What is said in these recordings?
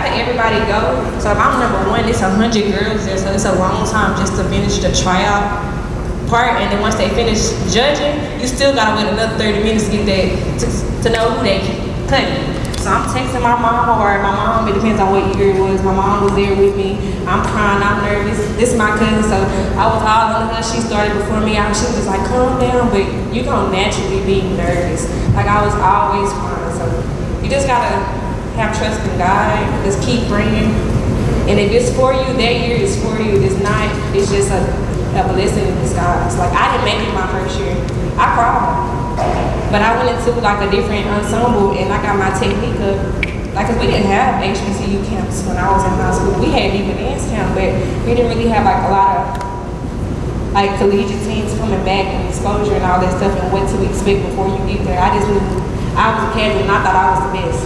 let everybody go. So if I'm number one, it's 100 girls there, so it's a long time just to finish the tryout part. And then once they finish judging, you still gotta wait another 30 minutes to get that to know who they cutting. So I'm texting my mom, or my mom, it depends on what year it was. My mom was there with me. I'm crying, I'm nervous. This is my cousin, so I was all on her. She started before me. She was just like, calm down, but you gonna naturally be nervous. Like I was always crying, so you just gotta have trust in God. Just keep praying. And if it's for you, that year is for you. If it's not, it's just a blessing in disguise. Like I didn't make it my first year. I cried. But I went into like a different ensemble and I got my technique up. Like, cause we didn't have HBCU camps when I was in high school. We had even dance camp, but we didn't really have like a lot of like collegiate teams coming back and exposure and all that stuff and what to expect before you get there. I just knew I was a casual and I thought I was the best.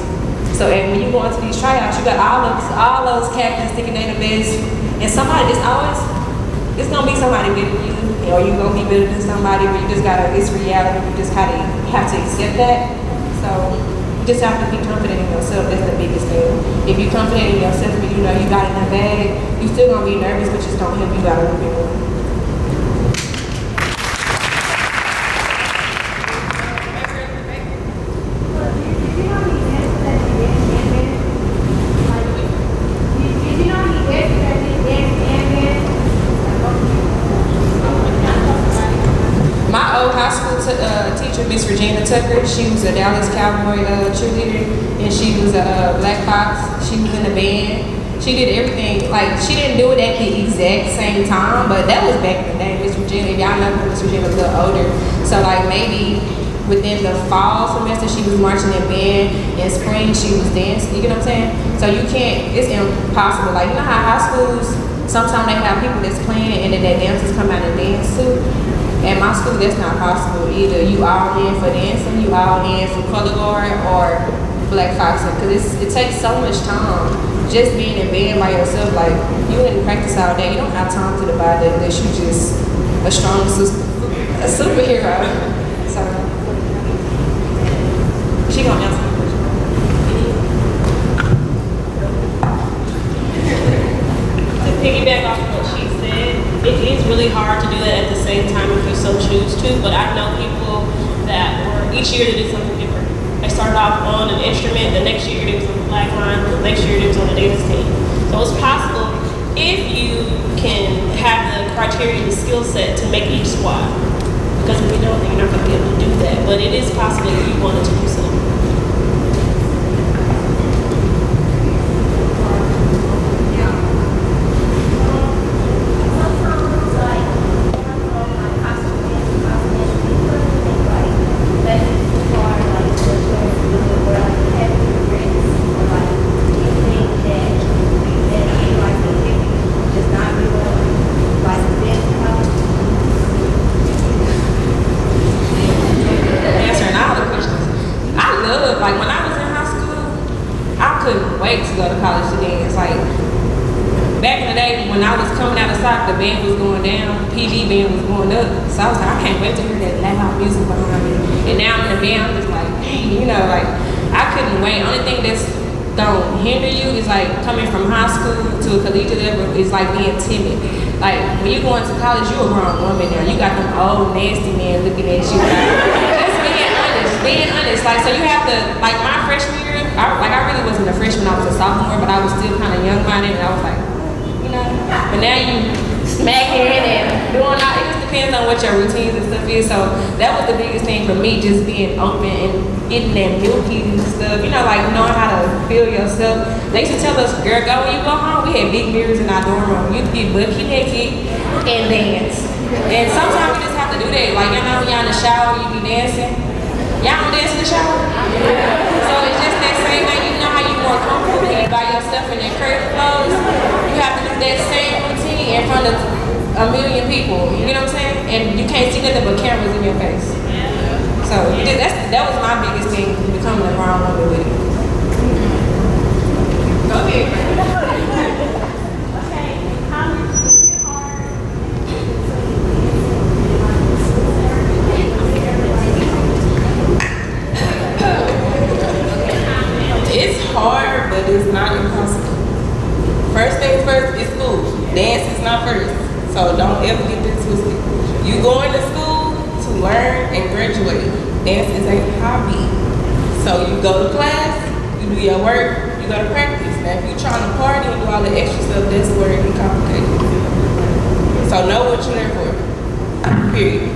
So when you go into these tryouts, you got all those captains thinking they the best, and somebody it's gonna be somebody better than you, or you gonna be better than somebody, but you just gotta, it's reality, you just gotta have to accept that. So you just have to be confident in yourself, that's the biggest thing. If you're confident in yourself and you know you got it in the bag, you still gonna be nervous, but it's gonna help you out a little bit more. She was a Dallas Cowboy cheerleader, and she was a Black Fox. She was in the band. She did everything. Like, she didn't do it at the exact same time, but that was back in the day. Miss Virginia, y'all know Miss Virginia was a little older. So like maybe within the fall semester, she was marching in band. In spring, she was dancing. You get what I'm saying? So you can't, it's impossible. Like, you know how high schools, sometimes they have people that's playing and then their dancers come out and dance too? At my school, that's not possible. Either you all in for dancing, you all in for color guard, or black foxing, because it takes so much time just being in band by yourself. Like, you wouldn't practice all day. You don't have time to divide that unless you just a strong a superhero. So she gonna answer the question. To piggyback off of what she said, it is really hard to do that at the same time if you so choose to, but I know people that were, each year they did something different. They started off on an instrument, the next year they was on the black line, the next year they was on the dance team. So it's possible if you can have the criteria, the skill set to make each squad. Because if you don't, then you're not going to be able to do that. But it is possible if you wanted to do so. The band was going down, PV band was going up, so I was like, I can't wait to hear that loud music behind me. And now I'm in the band, I'm just like, dang, you know, like, I couldn't wait. Only thing that's gonna hinder you is like coming from high school to a collegiate level is like being timid. Like, when you go into college, you're a grown woman now. You got them old nasty men looking at you. Like, just being honest. Like, so you have to, like my freshman year, I really wasn't a freshman, I was a sophomore, but I was still kind of young-minded, and I was like, you know, but now you smacking and doing all, it just depends on what your routines and stuff is. So that was the biggest thing for me, just being open and getting that milky and stuff, you know, like knowing how to feel yourself. They used to tell us, girl, go when you go home. We had big mirrors in our dorm room. You get bucky naked and dance. And sometimes you just have to do that. Like, you know, when y'all in the shower, you be dancing. Y'all don't dance in the shower? So it's just that same thing. You know how you more comfortable when you by yourself in your curtain clothes? You have to do that same routine in front of a million people. You know what I'm saying? And you can't see nothing but cameras in your face. So that was my biggest thing, becoming a grown woman with it. Go ahead. It's hard, but it's not impossible. First things first is school. Dance is not first. So don't ever get this twisted. You going to school to learn and graduate. Dance is a hobby. So you go to class, you do your work, you go to practice. Now if you're trying to party and do all the extra stuff, that's where it gets complicated. So know what you're there for. Period.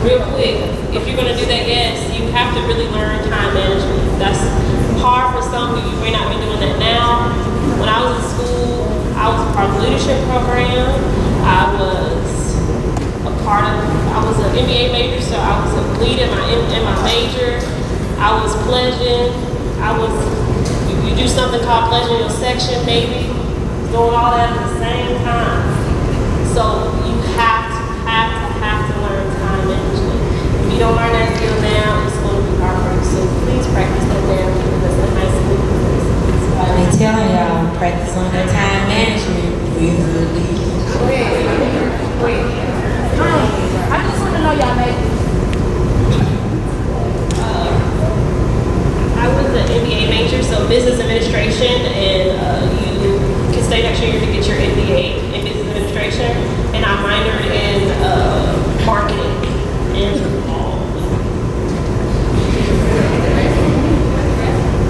Real quick, if you're gonna do that, yes, you have to really learn time management. That's hard for some of you. You may not be doing that now. When I was in school, I was a part of the leadership program. I was an MBA major, so I was a lead in my major. I was pledging. You do something called pledging your section, maybe. Doing all that at the same time. So you have to learn time management. If you don't learn that skill now, it's going to be hard for you. So please practice that now because in high school. They telling y'all practice on that time management. Wait. I just want to know y'all major. I was an MBA major, so business administration, and you can stay next year to get your MBA in business administration. And I minored in marketing and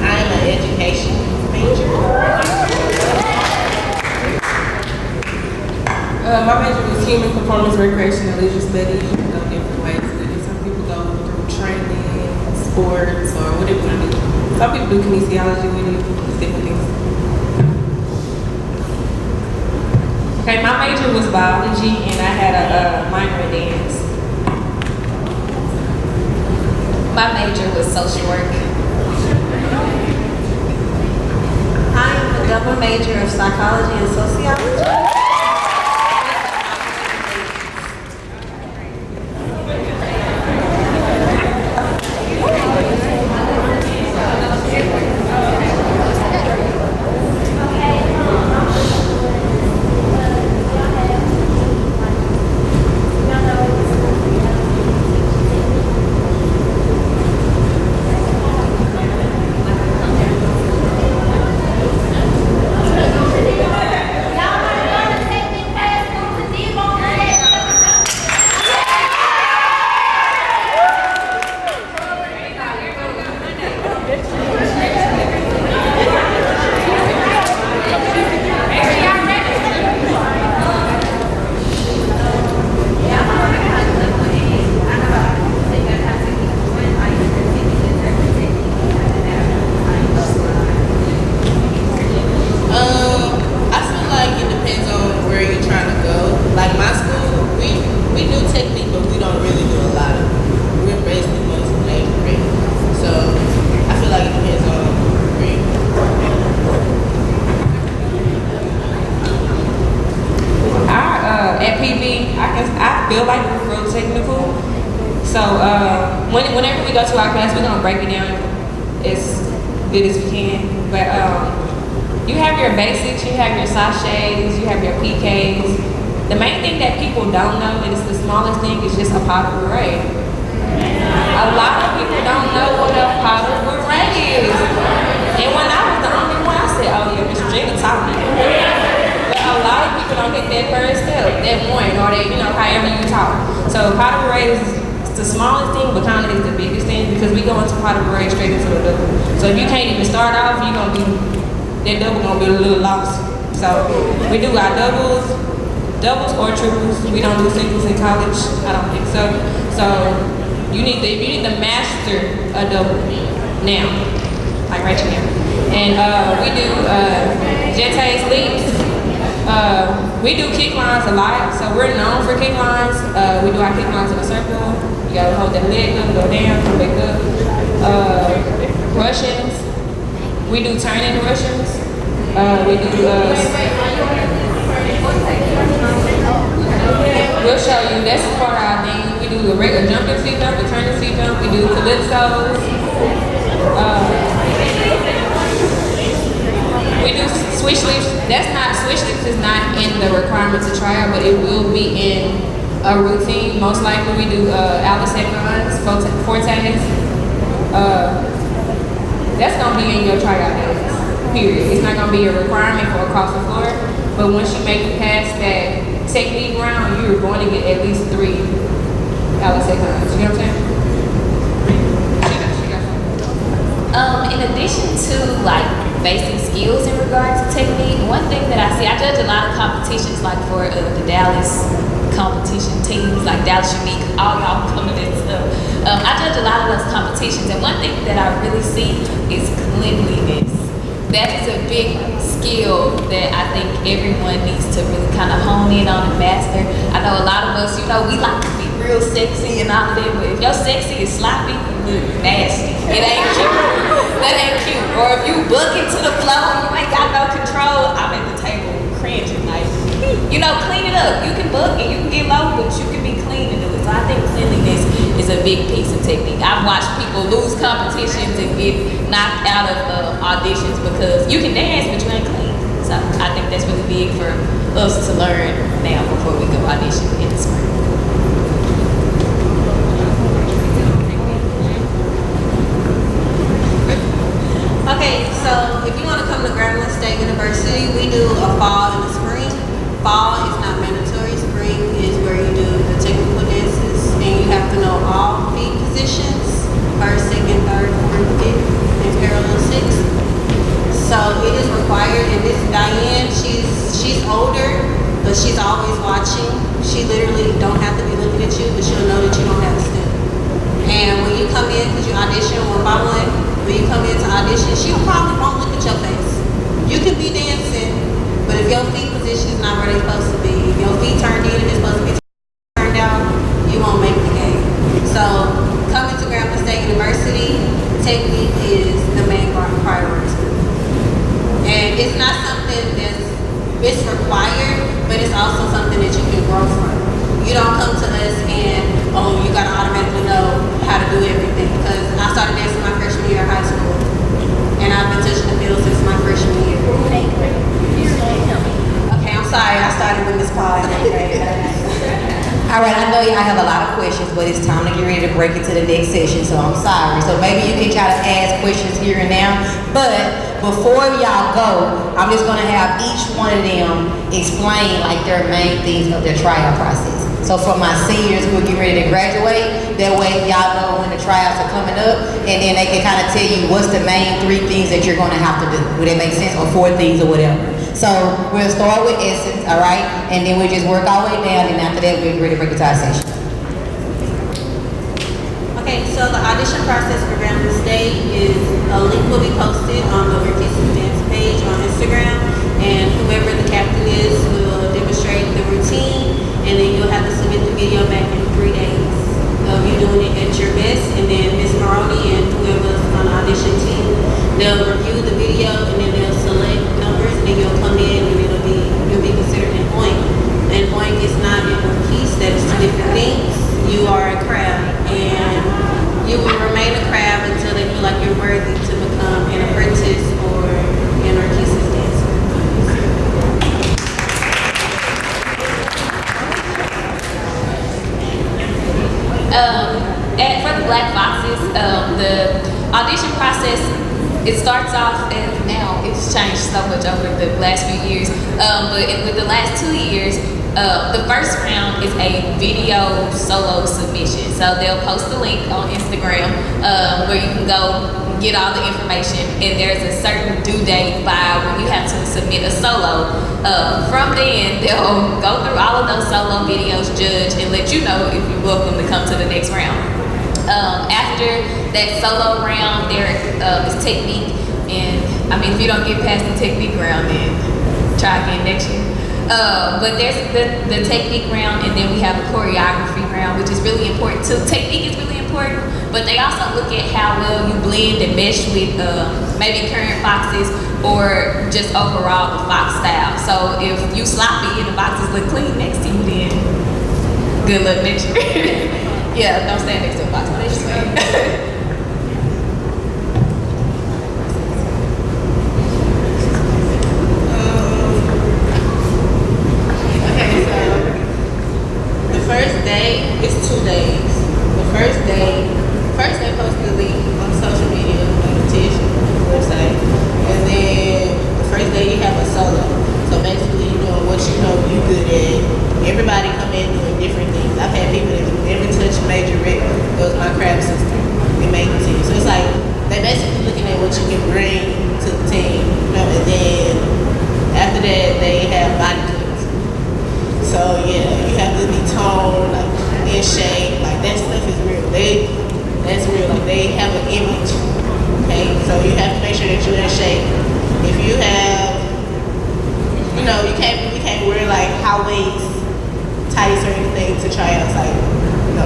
I'm an education major. My major was human performance, recreation, and leisure studies. You can go different ways to do. Some people go through training, sports, or whatever you want to do. Some people do kinesiology with it, it's different things. Okay, my major was biology and I had a minor in dance. My major was social work. I am a double major of psychology and sociology. feel like we're real technical. So whenever we go to our class, we're gonna break it down as good as we can. But you have your basics, you have your sachets, you have your PKs. The main thing that people don't know, and it's the smallest thing, is just a pot of beret. A lot of people don't know what a pot of beret is. And when I was the only one, I said, oh yeah, Miss Regina taught me. But a lot of people don't get that first step, that one, or that, however you talk. So pot of beret is the smallest thing, but kind of is the biggest thing, because we go into pot of beret straight into the double. So if you can't even start off, that double gonna be a little lost. So we do our doubles or triples. We don't do singles in college. I don't think so. So if you need to master a double now, like right here. And we do jetés, leaps. We do kick lines a lot. So we're known for kick lines. We do our kick lines in a circle. You gotta hold that leg up, go down, come back up. Russians. We do turning Russians. We do, we'll show you, that's part of our thing. We do a regular jumping feet jump, a turning feet jump. We do calypsos. We do switch leaps. Switch leaps is not in the requirements to try out, but it will be in a routine. Most likely we do Alice Equines, fortes. That's gonna be in your tryout days. Period. It's not gonna be a requirement for across the floor, but once you make it past that technique round, you're going to get at least 3 LSA times. You know what I'm saying? In addition to like basic skills in regards to technique, one thing that I see, I judge a lot of competitions like for the Dallas competition teams, like Dallas Unique, all y'all coming in stuff. I judge a lot of those competitions, and one thing that I really see is cleanliness. That is a big skill that I think everyone needs to really kind of hone in on and master. I know a lot of us, you know, we like to be real sexy and all of that, but if your sexy is sloppy, you look nasty. It ain't cute. That ain't cute. Or if you book into the flow and you ain't got no control, I'm at the table cringing like, you know, clean it up. You can book and you can get low, but you can be clean and do it. So I think cleanliness is a big piece of technique. I've watched people lose competitions and get knocked out of auditions because you can dance, but you ain't clean. So I think that's really big for us to learn now before we go audition in the spring. Okay, so if you want to come to Grambling State University, we do a fall and a spring. Fall is not mandatory. Spring is where you do the technical dances, and you have to know all feet positions, first, second, third, fourth, fifth, and parallel sixth. So it is required, and this Diane, she's older, but she's always watching. She literally don't have to be looking at you, but she'll know that you don't have to step. And when you come in, because you audition one by one, when you come in to audition, she probably won't look at your face. You can be dancing, but if your feet position is not where they're supposed to be, if your feet turned in and it's supposed to be turned out, you won't make the game. So coming to Grambling State University, technique is the main priority. And it's not something it's required, but it's also something that you can grow from. You don't come to us and, oh, you gotta automatically know how to do everything. Because I started dancing my freshman year of high school. And I've been touching the field since my freshman year. Okay, I'm sorry, I started with Miss Paul. All right, I know y'all have a lot of questions, but it's time to get ready to break into the next session, so I'm sorry. So maybe you can try to ask questions here and now, but before y'all go, I'm just gonna have each one of them explain like their main things of their tryout process. So for my seniors who are getting ready to graduate, that way y'all know when the tryouts are coming up, and then they can kind of tell you what's the main 3 things that you're gonna have to do. Would that make sense? Or 4 things or whatever. So we'll start with Essence, all right? And then we'll just work our way down, and after that we'll get ready to break into our session. Okay, so the audition process for Grambling State is a link will be posted on the McKenzie dance page on Instagram, and whoever the captain is will demonstrate the routine, and then you'll have to submit the video back in 3 days of you doing it at your best, and then Ms. Maroney and whoever's on the audition team, they'll review the video and then they'll select numbers, and then you'll come in and you'll be considered an oink. And oink is not in one piece, that is 2 different things. You are a crab, and you will remain a crab until they feel like you're worthy to become an apprentice or an orchesis dancer. For the Black Foxes, the audition process, it starts off, and now it's changed so much over the last few years, but with the last 2 years, the first round is a video solo submission. So they'll post a link on Instagram where you can go get all the information, and there's a certain due date by when you have to submit a solo. From then, they'll go through all of those solo videos, judge, and let you know if you're welcome to come to the next round. After that solo round, there is technique, and I mean, if you don't get past the technique round, then try again next year. But there's the technique round, and then we have a choreography round, which is really important too. Technique is really important, but they also look at how well you blend and mesh with maybe current foxes or just overall the fox style. So if you sloppy and the foxes look clean next to you, then good luck next year. Yeah, don't stand next to a fox. What did you say? First day is 2 days. The first day posted the link. So say you have a solo. So basically you doing what you know you good at. Everybody come in doing different things. I've had people that never touched major rec. It was my craft sister. They made the team. So it's like they basically looking at what you can bring to the team. You know, and then after that they have body cuts. So yeah, you have to be toned, like in shape. Like that stuff is real. That's real. Like they have an image. Okay, so you have to make sure that you're in shape. If you have, you know, you can't wear like high waist tights or anything to try out. Like, no.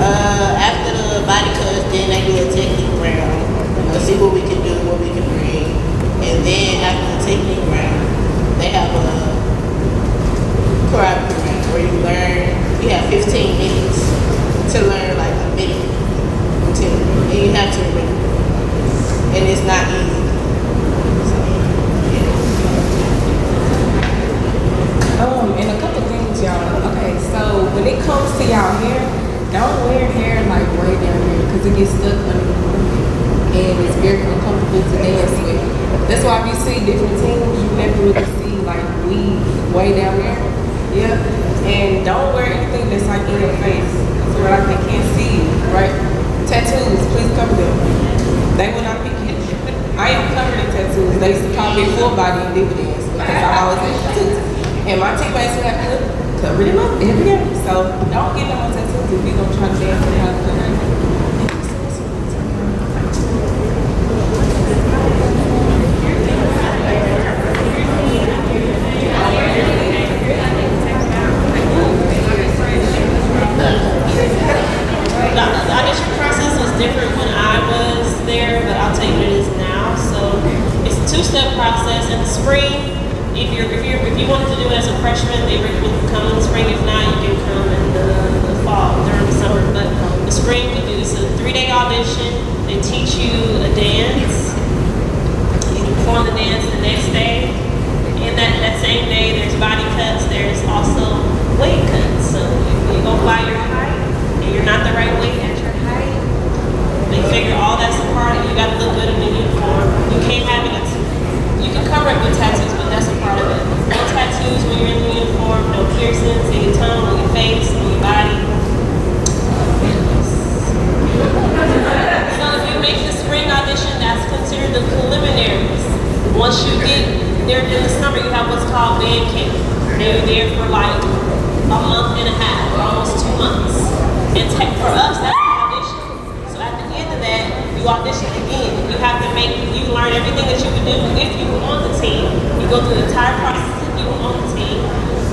After the body cuts, then they do a technique round. You know, see what we can do, what we can bring, and then after the technique round, they have a choreography round where you learn. You have 15 minutes to learn like a minute routine, and you have to remember. And it's not easy. So, yeah. And a couple things, y'all. Okay, so when it comes to y'all hair, don't wear hair like way down here because it gets stuck under the room and it's very uncomfortable to dance with. That's why if you see different teams, you never really see like weave way down there. Yeah. And don't wear anything that's like in your face. So like they can't see you, right? Tattoos, please cover them. They will not pick you. I am covered in tattoos. They used to call me full body and dividends because I always had tattoos. And my teammates would have to cover them up every day. So don't get them on tattoos if you're going to try to dance and have fun. The audition process was different when I was there, but I'll tell you what it is now. So it's a two-step process. In the spring, if you wanted to do it as a freshman, they recommend you come in the spring. If not, you can come in the fall during the summer. But the spring we do is a 3-day audition. They teach you a dance. You perform the dance the next day. And that same day, there's body cuts. There's also weight cuts. So if you go by your height and you're not the right weight at your height, they figure all that's a part of it. You got to look good in the uniform. You can't have it. You can cover it with tattoos, but that's a part of it. No tattoos when you're in the uniform. No piercings in your tongue, on your face, on your body. So if you make the spring audition, that's considered the preliminaries. Once you get there in the summer, you have what's called band camp. They're there for like a month and a half, almost 2 months. And for us, that's the audition. So at the end of that, you audition again. You have to you learn everything that you would do if you were on the team. You go through the entire process if you were on the team.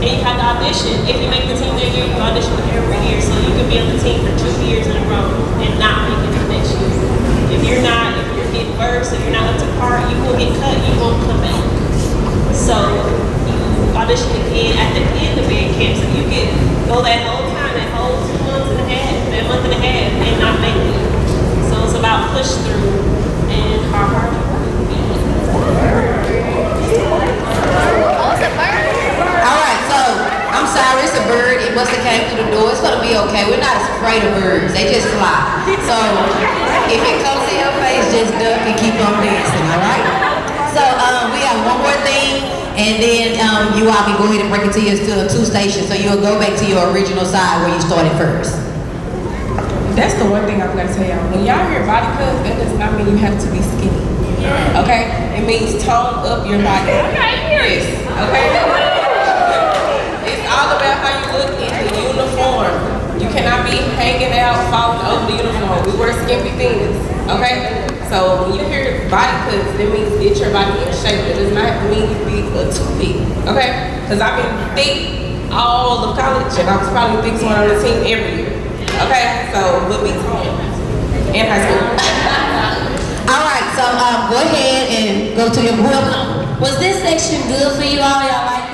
And you have to audition. If you make the team that year, you audition every year. So you could be on the team for 2 years in a row and not make it the next year. If you're getting worse, if you're not up to par, you will get cut, you won't come back. So you audition again at the end of band camp. So you can go that whole time, that whole 2 months and a half, that month and a half, and not make it. So it's about push through and hard work. Alright, so I'm sorry, it's a bird. It must have came through the door. It's gonna be okay. We're not afraid of birds. They just fly. So if it comes to your face, just duck and keep on dancing, alright? So we have one more thing, and then you all can go ahead and break it to your still 2 stations. So you'll go back to your original side where you started first. That's the one thing I've got to tell y'all. When y'all hear body cuts, that does not mean you have to be skinny. Okay? It means tone up your body. Yes. Okay? It's all about how you look in the uniform. You cannot be hanging out, falling over the uniform. We wear skimpy things. Okay? So when you hear body cuts, that means get your body in shape. It does not mean you be a too-thick. Okay? Because I've been thick all of college, and I was probably the thickest one on the team every year. Okay, so we'll be toned in high school. All right, so go ahead and go to your whoever. Was this section good for you all? Y'all like